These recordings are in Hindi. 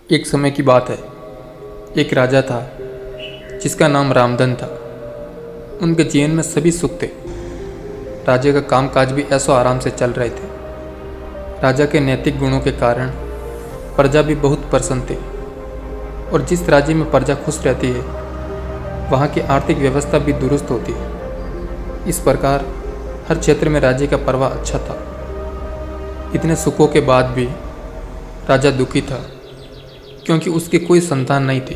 एक समय की बात है। एक राजा था जिसका नाम रामधन था। उनके जीवन में सभी सुख थे। राजा का कामकाज भी ऐसो आराम से चल रहे थे। राजा के नैतिक गुणों के कारण प्रजा भी बहुत प्रसन्न थी, और जिस राज्य में प्रजा खुश रहती है वहाँ की आर्थिक व्यवस्था भी दुरुस्त होती है। इस प्रकार हर क्षेत्र में राज्य का प्रवाह अच्छा था। इतने सुखों के बाद भी राजा दुखी था, क्योंकि उसकी कोई संतान नहीं थी।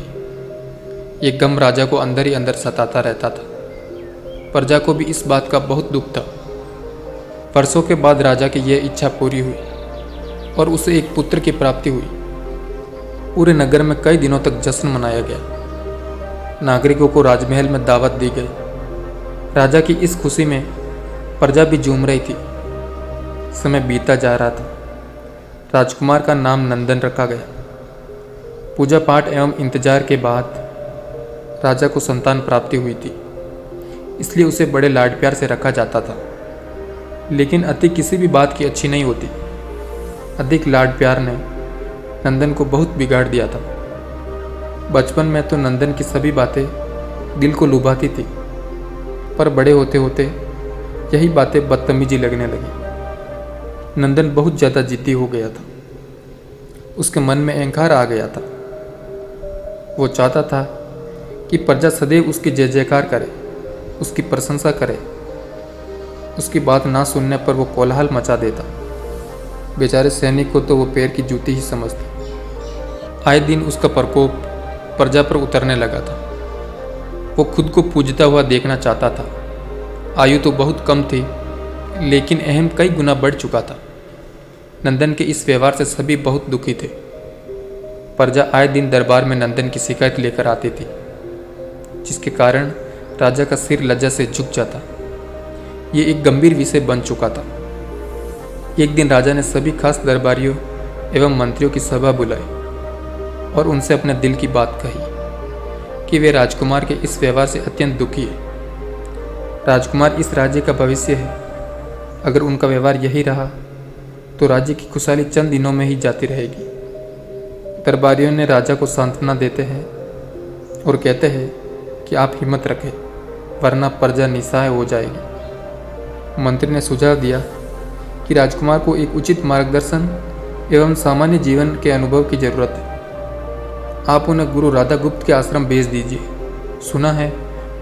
ये गम राजा को अंदर ही अंदर सताता रहता था। प्रजा को भी इस बात का बहुत दुख था। वर्षों के बाद राजा की यह इच्छा पूरी हुई और उसे एक पुत्र की प्राप्ति हुई। पूरे नगर में कई दिनों तक जश्न मनाया गया। नागरिकों को राजमहल में दावत दी गई। राजा की इस खुशी में प्रजा भी झूम रही थी। समय बीता जा रहा था। राजकुमार का नाम नंदन रखा गया। पूजा पाठ एवं इंतजार के बाद राजा को संतान प्राप्ति हुई थी, इसलिए उसे बड़े लाड प्यार से रखा जाता था। लेकिन अति किसी भी बात की अच्छी नहीं होती। अधिक लाड प्यार ने नंदन को बहुत बिगाड़ दिया था। बचपन में तो नंदन की सभी बातें दिल को लुभाती थी, पर बड़े होते होते यही बातें बदतमीजी लगने लगी। नंदन बहुत ज़्यादा जिद्दी हो गया था। उसके मन में अहंकार आ गया था। वो चाहता था कि प्रजा सदैव उसकी जय जयकार करे, उसकी प्रशंसा करे। उसकी बात ना सुनने पर वो कोलाहल मचा देता। बेचारे सैनिक को तो वो पैर की जूती ही समझते। आए दिन उसका प्रकोप प्रजा पर उतरने लगा था। वो खुद को पूजता हुआ देखना चाहता था। आयु तो बहुत कम थी, लेकिन अहम कई गुना बढ़ चुका था। नंदन के इस व्यवहार से सभी बहुत दुखी थे। प्रजा आए दिन दरबार में नंदन की शिकायत लेकर आती थी, जिसके कारण राजा का सिर लज्जा से झुक जाता। ये एक गंभीर विषय बन चुका था। एक दिन राजा ने सभी खास दरबारियों एवं मंत्रियों की सभा बुलाई और उनसे अपने दिल की बात कही कि वे राजकुमार के इस व्यवहार से अत्यंत दुखी है। राजकुमार इस राज्य का भविष्य है। अगर उनका व्यवहार यही रहा तो राज्य की खुशहाली चंद दिनों में ही जाती रहेगी। दरबारियों ने राजा को सांत्वना देते हैं और कहते हैं कि आप हिम्मत रखें, वरना प्रजा निस्सहाय हो जाएगी। मंत्री ने सुझाव दिया कि राजकुमार को एक उचित मार्गदर्शन एवं सामान्य जीवन के अनुभव की जरूरत है। आप उन्हें गुरु राधा गुप्त के आश्रम भेज दीजिए। सुना है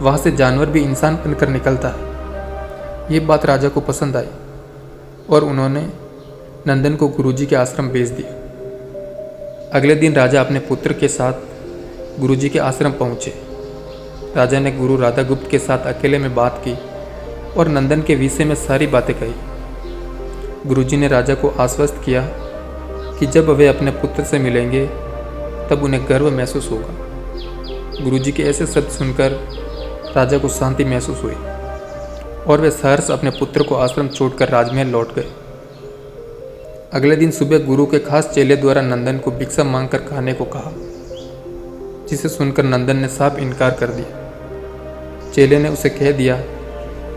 वहाँ से जानवर भी इंसान बनकर निकलता है। ये बात राजा को पसंद आई और उन्होंने नंदन को गुरुजी के आश्रम भेज दिया। अगले दिन राजा अपने पुत्र के साथ गुरुजी के आश्रम पहुँचे। राजा ने गुरु राधा गुप्त के साथ अकेले में बात की और नंदन के विषय में सारी बातें कही। गुरुजी ने राजा को आश्वस्त किया कि जब वे अपने पुत्र से मिलेंगे तब उन्हें गर्व महसूस होगा। गुरुजी के ऐसे शब्द सुनकर राजा को शांति महसूस हुई और वे सहर्ष अपने पुत्र को आश्रम छोड़कर राजमहल लौट गए। अगले दिन सुबह गुरु के खास चेले द्वारा नंदन को भिक्षा मांगकर खाने को कहा, जिसे सुनकर नंदन ने साफ इनकार कर दिया। चेले ने उसे कह दिया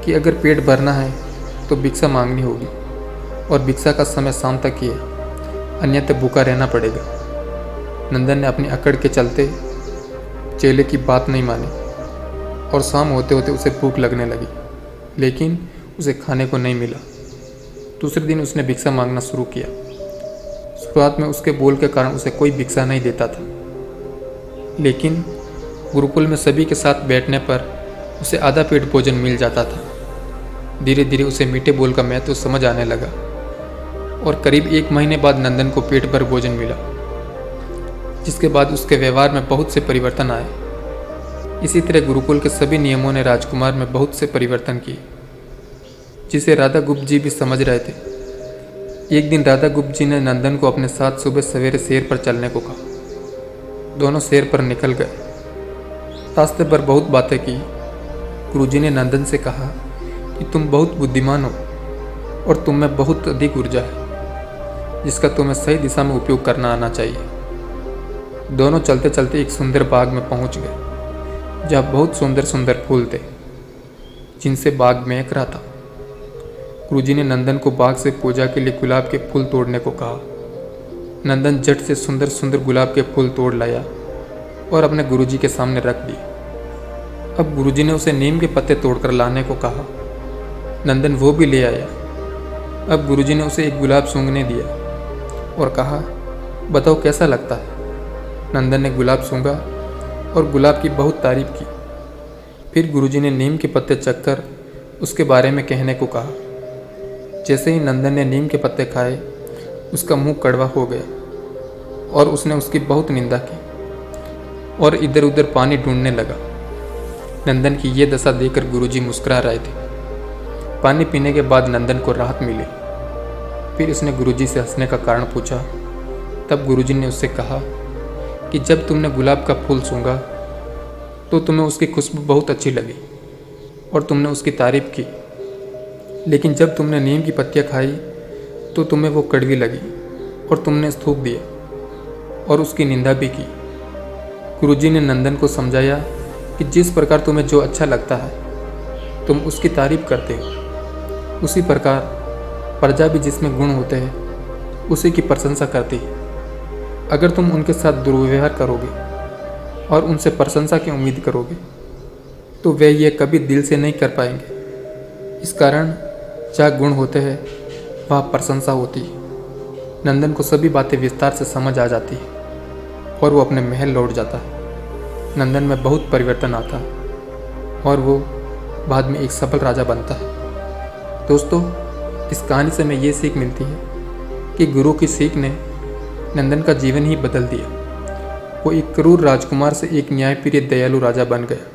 कि अगर पेट भरना है तो भिक्षा मांगनी होगी और भिक्षा का समय शाम तक ही है, अन्यथा भूखा रहना पड़ेगा। नंदन ने अपनी अकड़ के चलते चेले की बात नहीं मानी और शाम होते होते उसे भूख लगने लगी, लेकिन उसे खाने को नहीं मिला। दूसरे दिन उसने भिक्षा मांगना शुरू किया। शुरुआत में उसके बोल के कारण उसे कोई भिक्षा नहीं देता था, लेकिन गुरुकुल में सभी के साथ बैठने पर उसे आधा पेट भोजन मिल जाता था। धीरे धीरे उसे मीठे बोल का महत्व समझ आने लगा और करीब 1 महीने बाद नंदन को पेट भर भोजन मिला, जिसके बाद उसके व्यवहार में बहुत से परिवर्तन आए। इसी तरह गुरुकुल के सभी नियमों ने राजकुमार में बहुत से परिवर्तन किए, जिसे राधा गुप्त जी भी समझ रहे थे। एक दिन राधा गुप्त जी ने नंदन को अपने साथ सुबह सवेरे शेर पर चलने को कहा। दोनों शेर पर निकल गए। रास्ते पर बहुत बातें की। गुरुजी ने नंदन से कहा कि तुम बहुत बुद्धिमान हो और तुम में बहुत अधिक ऊर्जा है, जिसका तुम्हें सही दिशा में उपयोग करना आना चाहिए। दोनों चलते चलते एक सुंदर बाग में पहुंच गए, जहाँ बहुत सुंदर सुंदर फूल थे, जिनसे बाग महक रहा था। गुरुजी ने नंदन को बाग से पूजा के लिए गुलाब के फूल तोड़ने को कहा। नंदन झट से सुंदर सुंदर गुलाब के फूल तोड़ लाया और अपने गुरुजी के सामने रख दिए। अब गुरुजी ने उसे नीम के पत्ते तोड़कर लाने को कहा। नंदन वो भी ले आया। अब गुरुजी ने उसे एक गुलाब सूंघने दिया और कहा, बताओ कैसा लगता है। नंदन ने गुलाब सूंघा और गुलाब की बहुत तारीफ की। फिर गुरुजी ने नीम के पत्ते चखकर उसके बारे में कहने को कहा। जैसे ही नंदन ने नीम के पत्ते खाए, उसका मुंह कड़वा हो गया और उसने उसकी बहुत निंदा की और इधर उधर पानी ढूंढने लगा। नंदन की ये दशा देखकर गुरुजी मुस्कुरा रहे थे। पानी पीने के बाद नंदन को राहत मिली। फिर उसने गुरुजी से हंसने का कारण पूछा। तब गुरुजी ने उससे कहा कि जब तुमने गुलाब का फूल सूंघा तो तुम्हें उसकी खुशबू बहुत अच्छी लगी और तुमने उसकी तारीफ की, लेकिन जब तुमने नीम की पत्तियाँ खाई तो तुम्हें वो कड़वी लगी और तुमने थूक दिया और उसकी निंदा भी की। गुरुजी ने नंदन को समझाया कि जिस प्रकार तुम्हें जो अच्छा लगता है तुम उसकी तारीफ करते हो, उसी प्रकार प्रजा भी जिसमें गुण होते हैं उसी की प्रशंसा करती है। अगर तुम उनके साथ दुर्व्यवहार करोगे और उनसे प्रशंसा की उम्मीद करोगे तो वे ये कभी दिल से नहीं कर पाएंगे। इस कारण जहाँ गुण होते हैं वहाँ प्रशंसा होती है। नंदन को सभी बातें विस्तार से समझ आ जाती है और वो अपने महल लौट जाता है। नंदन में बहुत परिवर्तन आता है और वो बाद में एक सफल राजा बनता है। दोस्तों, इस कहानी से हमें ये सीख मिलती है कि गुरु की सीख ने नंदन का जीवन ही बदल दिया। वो एक क्रूर राजकुमार से एक न्यायप्रिय दयालु राजा बन गया।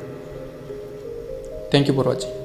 Thank you for watching.